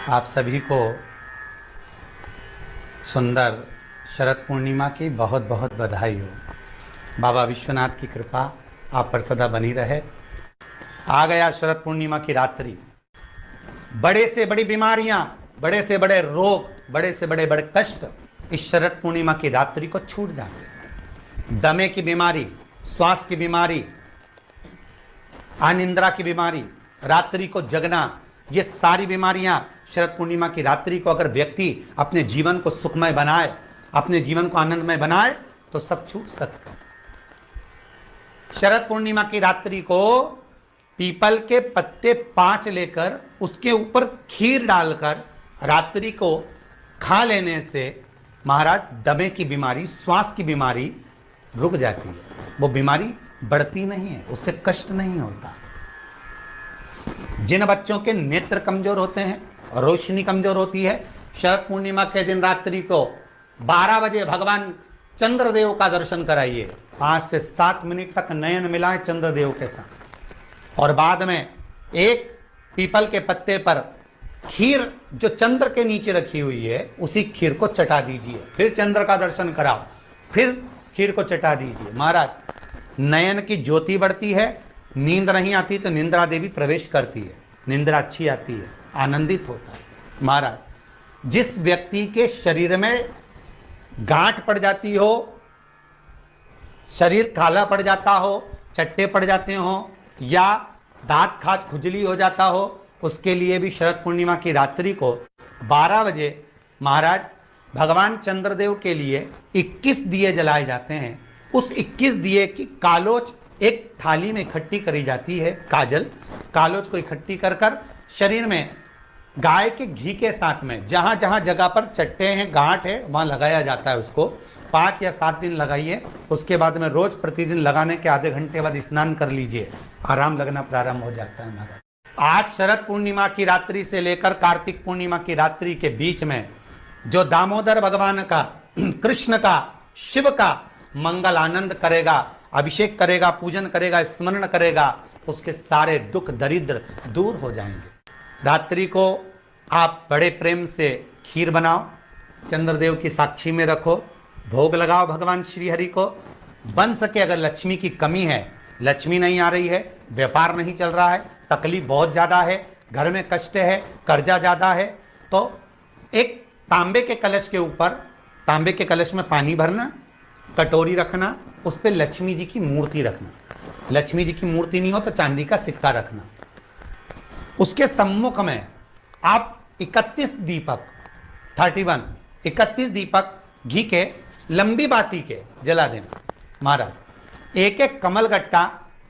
आप सभी को सुंदर शरद पूर्णिमा की बहुत बहुत बधाई हो। बाबा विश्वनाथ की कृपा आप पर सदा बनी रहे। आ गया शरद पूर्णिमा की रात्रि। बड़े से बड़ी बीमारियां, बड़े से बड़े रोग, बड़े से बड़े बड़े कष्ट इस शरद पूर्णिमा की रात्रि को छूट जाते हैं। दमे की बीमारी, श्वास की बीमारी, अनिद्रा की बीमारी, रात्रि को जगना, ये सारी बीमारियां शरद पूर्णिमा की रात्रि को अगर व्यक्ति अपने जीवन को सुखमय बनाए, अपने जीवन को आनंदमय बनाए तो सब छूट सकता है। शरद पूर्णिमा की रात्रि को पीपल के पत्ते 5 लेकर उसके ऊपर खीर डालकर रात्रि को खा लेने से महाराज दमे की बीमारी, श्वास की बीमारी रुक जाती है। वो बीमारी बढ़ती नहीं है, उससे कष्ट नहीं होता। जिन बच्चों के नेत्र कमजोर होते हैं, रोशनी कमजोर होती है, शरद पूर्णिमा के दिन रात्रि को 12 बजे भगवान चंद्रदेव का दर्शन कराइए। 5 से 7 मिनट तक नयन मिलाएं चंद्रदेव के साथ और बाद में एक पीपल के पत्ते पर खीर जो चंद्र के नीचे रखी हुई है उसी खीर को चटा दीजिए। फिर चंद्र का दर्शन कराओ, फिर खीर को चटा दीजिए। महाराज नयन की ज्योति बढ़ती है, नींद नहीं आती तो निंद्रा देवी प्रवेश करती है, निंद्रा अच्छी आती है, आनंदित होता है। महाराज जिस व्यक्ति के शरीर में गांठ पड़ जाती हो, शरीर काला पड़ जाता हो, चट्टे पड़ जाते हो या दांत खाज खुजली हो जाता हो, उसके लिए भी शरद पूर्णिमा की रात्रि को 12 बजे महाराज भगवान चंद्रदेव के लिए 21 दिए जलाए जाते हैं। उस 21 दिए की कालोच एक थाली में इकट्ठी करी जाती है। कालोच को इकट्ठी कर कर शरीर में गाय के घी के साथ में जहां जहां जगह पर चट्टे हैं, गांठ है, वहां लगाया जाता है। उसको 5 या 7 दिन लगाइए। उसके बाद में रोज प्रतिदिन लगाने के आधे घंटे बाद स्नान कर लीजिए, आराम लगना प्रारंभ हो जाता है। महाराज आज शरद पूर्णिमा की रात्रि से लेकर कार्तिक पूर्णिमा की रात्रि के बीच में जो दामोदर भगवान का, कृष्ण का, शिव का मंगल आनंद करेगा, अभिषेक करेगा, पूजन करेगा, स्मरण करेगा, उसके सारे दुख दरिद्र दूर हो जाएंगे। रात्रि को आप बड़े प्रेम से खीर बनाओ, चंद्रदेव की साक्षी में रखो, भोग लगाओ भगवान श्री हरि को। बन सके अगर लक्ष्मी की कमी है, लक्ष्मी नहीं आ रही है, व्यापार नहीं चल रहा है, तकलीफ बहुत ज़्यादा है, घर में कष्ट है, कर्जा ज़्यादा है, तो एक तांबे के कलश के ऊपर, तांबे के कलश में पानी भरना, कटोरी रखना, उस पर लक्ष्मी जी की मूर्ति रखना। लक्ष्मी जी की मूर्ति नहीं हो तो चांदी का सिक्का रखना। उसके सम्मुख में आप 31 दीपक घी के लंबी बाती के जला देना। महाराज एक एक कमल गट्टा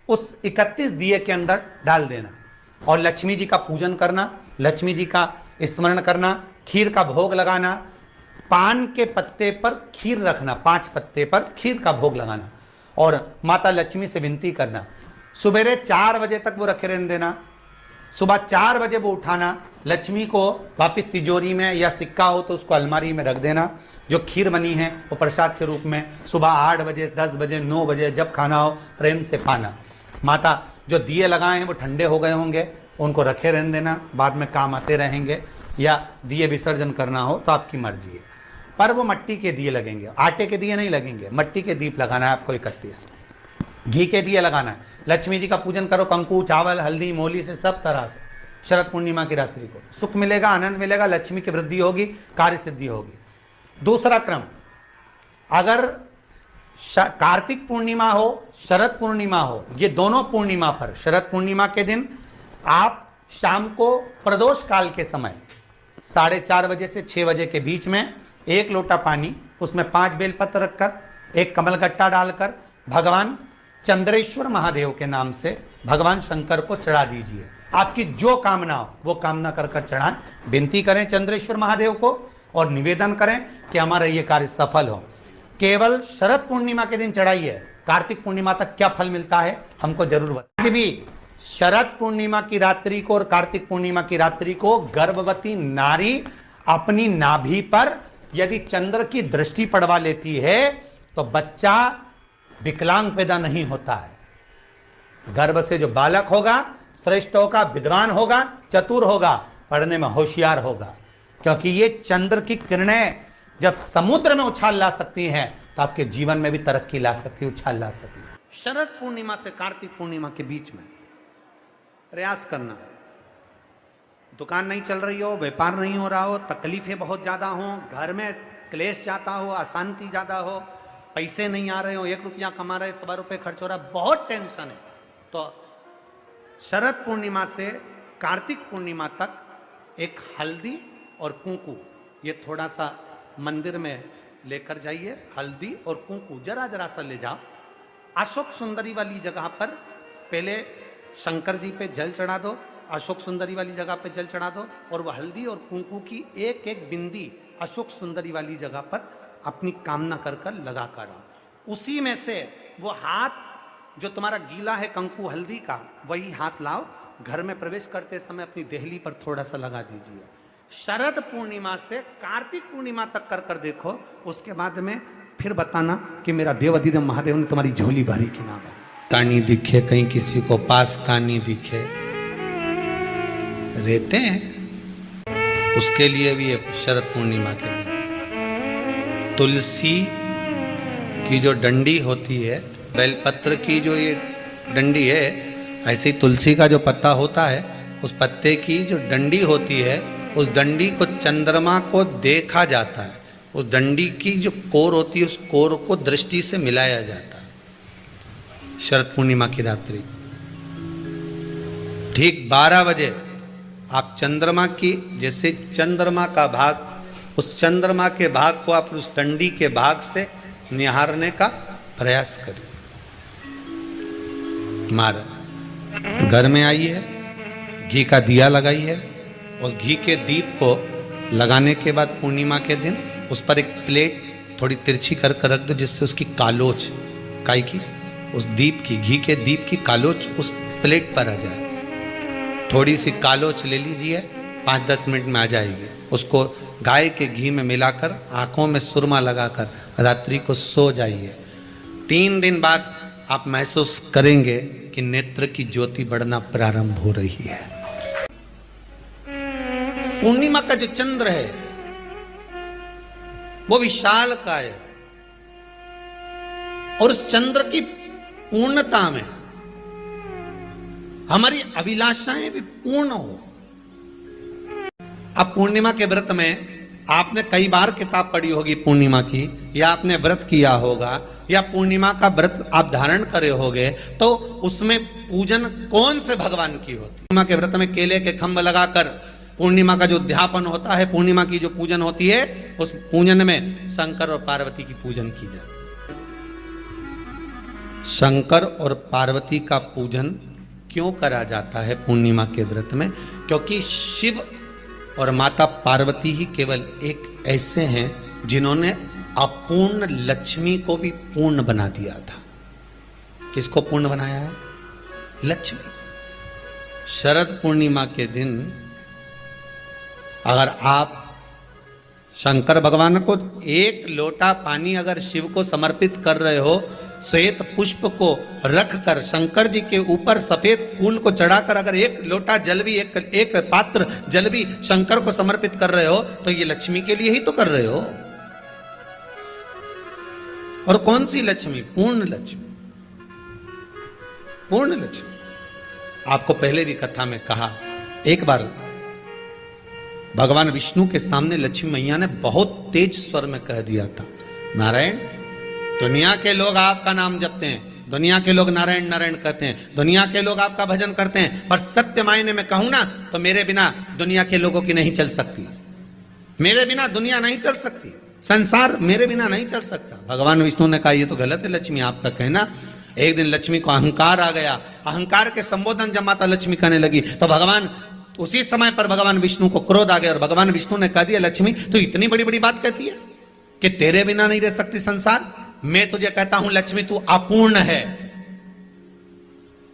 उस 31 दिए के अंदर डाल देना और लक्ष्मी जी का पूजन करना, लक्ष्मी जी का स्मरण करना, खीर का भोग लगाना, पान के पत्ते पर खीर रखना, 5 पत्ते पर खीर का भोग लगाना और माता लक्ष्मी से विनती करना। सुबेरे 4 बजे तक वो रखे रहने देना, सुबह 4 बजे वो उठाना, लक्ष्मी को वापिस तिजोरी में या सिक्का हो तो उसको अलमारी में रख देना। जो खीर बनी है वो प्रसाद के रूप में सुबह 8 बजे, 10 बजे, 9 बजे जब खाना हो प्रेम से खाना। माता जो दिए लगाए हैं वो ठंडे हो गए होंगे, उनको रखे रहने देना, बाद में काम आते रहेंगे, या दिए विसर्जन करना हो तो आपकी मर्जी है। पर वो मट्टी के दिए लगेंगे, आटे के दिए नहीं लगेंगे, मट्टी के दीप लगाना है आपको। 31 घी के दिए लगाना है। लक्ष्मी जी का पूजन करो, कंकु, चावल, हल्दी, मोली से सब तरह से। शरद पूर्णिमा की रात्रि को सुख मिलेगा, आनंद मिलेगा, लक्ष्मी की वृद्धि होगी, कार्य सिद्धि होगी। दूसरा क्रम, अगर कार्तिक पूर्णिमा हो, शरद पूर्णिमा हो, ये दोनों पूर्णिमा पर शरद पूर्णिमा के दिन आप शाम को प्रदोष काल के समय 4:30 बजे से 6 बजे के बीच में 1 लोटा पानी, उसमें 5 बेलपत्र रखकर, एक कमलगट्टा डालकर भगवान चंद्रेश्वर महादेव के नाम से भगवान शंकर को चढ़ा दीजिए। आपकी जो कामना हो वो कामना कर कर चढ़ाएं, विनती करें चंद्रेश्वर महादेव को और निवेदन करें कि हमारा ये कार्य सफल हो। केवल शरद पूर्णिमा के दिन चढ़ाइए, कार्तिक पूर्णिमा तक क्या फल मिलता है हमको जरूर बताइए। भी शरद पूर्णिमा की रात्रि को और कार्तिक पूर्णिमा की रात्रि को गर्भवती नारी अपनी नाभि पर यदि चंद्र की दृष्टि पड़वा लेती है तो बच्चा विकलांग पैदा नहीं होता है। गर्भ से जो बालक होगा श्रेष्ठ होगा, विद्वान होगा, चतुर होगा, पढ़ने में होशियार होगा, क्योंकि ये चंद्र की किरणें जब समुद्र में उछाल ला सकती हैं तो आपके जीवन में भी तरक्की ला सकती है, उछाल ला सकती है। शरद पूर्णिमा से कार्तिक पूर्णिमा के बीच में प्रयास करना। दुकान नहीं चल रही हो, व्यापार नहीं हो रहा हो, तकलीफें बहुत ज्यादा हो, घर में क्लेश जाता हो, अशांति ज्यादा हो, पैसे नहीं आ रहे हो, 1 रुपया कमा रहे 1.25 रुपये खर्च हो रहा है, बहुत टेंशन है, तो शरद पूर्णिमा से कार्तिक पूर्णिमा तक एक हल्दी और कुंकू ये थोड़ा सा मंदिर में लेकर जाइए। हल्दी और कुंकू जरा जरा सा ले जाओ, अशोक सुंदरी वाली जगह पर पहले शंकर जी पे जल चढ़ा दो, अशोक सुंदरी वाली जगह पे जल चढ़ा दो, और वह हल्दी और कुंकू की एक एक बिंदी अशोक सुंदरी वाली जगह पर अपनी कामना कर कर लगा कर आओ। उसी में से वो हाथ जो तुम्हारा गीला है कंकु हल्दी का, वही हाथ लाओ, घर में प्रवेश करते समय अपनी देहली पर थोड़ा सा लगा दीजिए। शरद पूर्णिमा से कार्तिक पूर्णिमा तक कर कर देखो, उसके बाद में फिर बताना कि मेरा देव अधिदेव महादेव ने तुम्हारी झोली भरी कि ना। कहानी दिखे कहीं किसी को पास कहानी दिखे, रहते हैं उसके लिए भी शरद पूर्णिमा के दिन तुलसी की जो डंडी होती है, बेलपत्र की जो ये डंडी है, ऐसे ही तुलसी का जो पत्ता होता है, उस पत्ते की जो डंडी होती है, उस डंडी को चंद्रमा को देखा जाता है, उस डंडी की जो कोर होती है उस कोर को दृष्टि से मिलाया जाता है। शरद पूर्णिमा की रात्रि ठीक 12 बजे आप चंद्रमा की, जैसे चंद्रमा का भाग, उस चंद्रमा के भाग को आप उस डंडी के भाग से निहारने का प्रयास करिए। मारा घर में आई है, घी का दिया लगाई है, उस घी के दीप को लगाने के बाद पूर्णिमा के दिन उस पर एक प्लेट थोड़ी तिरछी कर रख दो, जिससे उसकी कालोच काई की, उस दीप की, घी के दीप की कालोच उस प्लेट पर आ जाए। थोड़ी सी कालोच ले लीजिए, 5-10 मिनट में आ जाएगी। उसको गाय के घी में मिलाकर आंखों में सुरमा लगाकर रात्रि को सो जाइए। 3 दिन बाद आप महसूस करेंगे कि नेत्र की ज्योति बढ़ना प्रारंभ हो रही है। पूर्णिमा का जो चंद्र है वो विशाल का है, और उस चंद्र की पूर्णता में हमारी अभिलाषाएं भी पूर्ण हो। अब पूर्णिमा के व्रत में आपने कई बार किताब पढ़ी होगी पूर्णिमा की, या आपने व्रत किया होगा, या पूर्णिमा का व्रत आप धारण करे होगे, तो उसमें पूजन कौन से भगवान की होती? पूर्णिमा के व्रत में केले के खंभ लगाकर पूर्णिमा का जो उद्यापन होता है, पूर्णिमा की जो पूजन होती है, उस पूजन में शंकर और पार्वती की पूजन की जाती है। शंकर और पार्वती का पूजन क्यों करा जाता है पूर्णिमा के व्रत में? क्योंकि शिव और माता पार्वती ही केवल एक ऐसे हैं जिन्होंने अपूर्ण लक्ष्मी को भी पूर्ण बना दिया था। किसको पूर्ण बनाया है? लक्ष्मी। शरद पूर्णिमा के दिन अगर आप शंकर भगवान को 1 लोटा पानी अगर शिव को समर्पित कर रहे हो, श्वेत पुष्प को रखकर शंकर जी के ऊपर सफेद फूल को चढ़ाकर अगर 1 लोटा जल भी, एक पात्र जल भी शंकर को समर्पित कर रहे हो, तो ये लक्ष्मी के लिए ही तो कर रहे हो। और कौन सी लक्ष्मी? पूर्ण लक्ष्मी। पूर्ण लक्ष्मी। आपको पहले भी कथा में कहा, एक बार भगवान विष्णु के सामने लक्ष्मी मैया ने बहुत तेज स्वर में कह दिया था, नारायण, दुनिया के लोग आपका नाम जपते हैं, दुनिया के लोग नारायण नारायण कहते हैं, दुनिया के लोग आपका भजन करते हैं, पर सत्य मायने में कहूं ना तो मेरे बिना दुनिया के लोगों की नहीं चल सकती, मेरे बिना दुनिया नहीं चल सकती, संसार मेरे बिना नहीं चल सकता। भगवान विष्णु ने कहा, ये तो गलत है लक्ष्मी आपका कहना। एक दिन लक्ष्मी को अहंकार आ गया, अहंकार के संबोधन जब माता लक्ष्मी कहने लगी तो भगवान, उसी समय पर भगवान विष्णु को क्रोध आ गया, और भगवान विष्णु ने कह दिया, लक्ष्मी तू इतनी बड़ी बड़ी बात कहती है कि तेरे बिना नहीं रह सकती संसार। मैं तुझे कहता हूं लक्ष्मी, तू अपूर्ण है,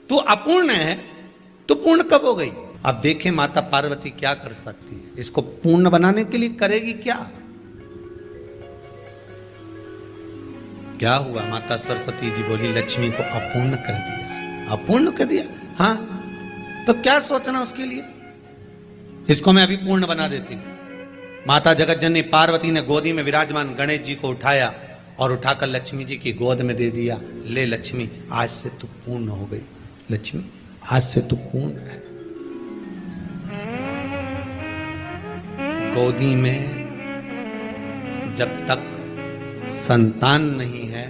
तू अपूर्ण है, तू पूर्ण कब हो गई? अब देखें माता पार्वती क्या कर सकती है, इसको पूर्ण बनाने के लिए करेगी क्या? क्या हुआ? माता सरस्वती जी बोली, लक्ष्मी को अपूर्ण कह दिया। अपूर्ण कह दिया? हाँ, तो क्या सोचना उसके लिए? इसको मैं अभी पूर्ण बना देती हूं। माता जगत जननी पार्वती ने गोदी में विराजमान गणेश जी को उठाया और उठाकर लक्ष्मी जी की गोद में दे दिया। ले लक्ष्मी, आज से तू पूर्ण हो गई। लक्ष्मी, आज से तू पूर्ण है। गोदी में जब तक संतान नहीं है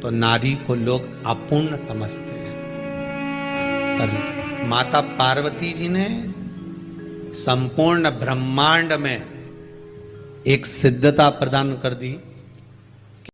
तो नारी को लोग अपूर्ण समझते हैं, पर माता पार्वती जी ने संपूर्ण ब्रह्मांड में एक सिद्धता प्रदान कर दी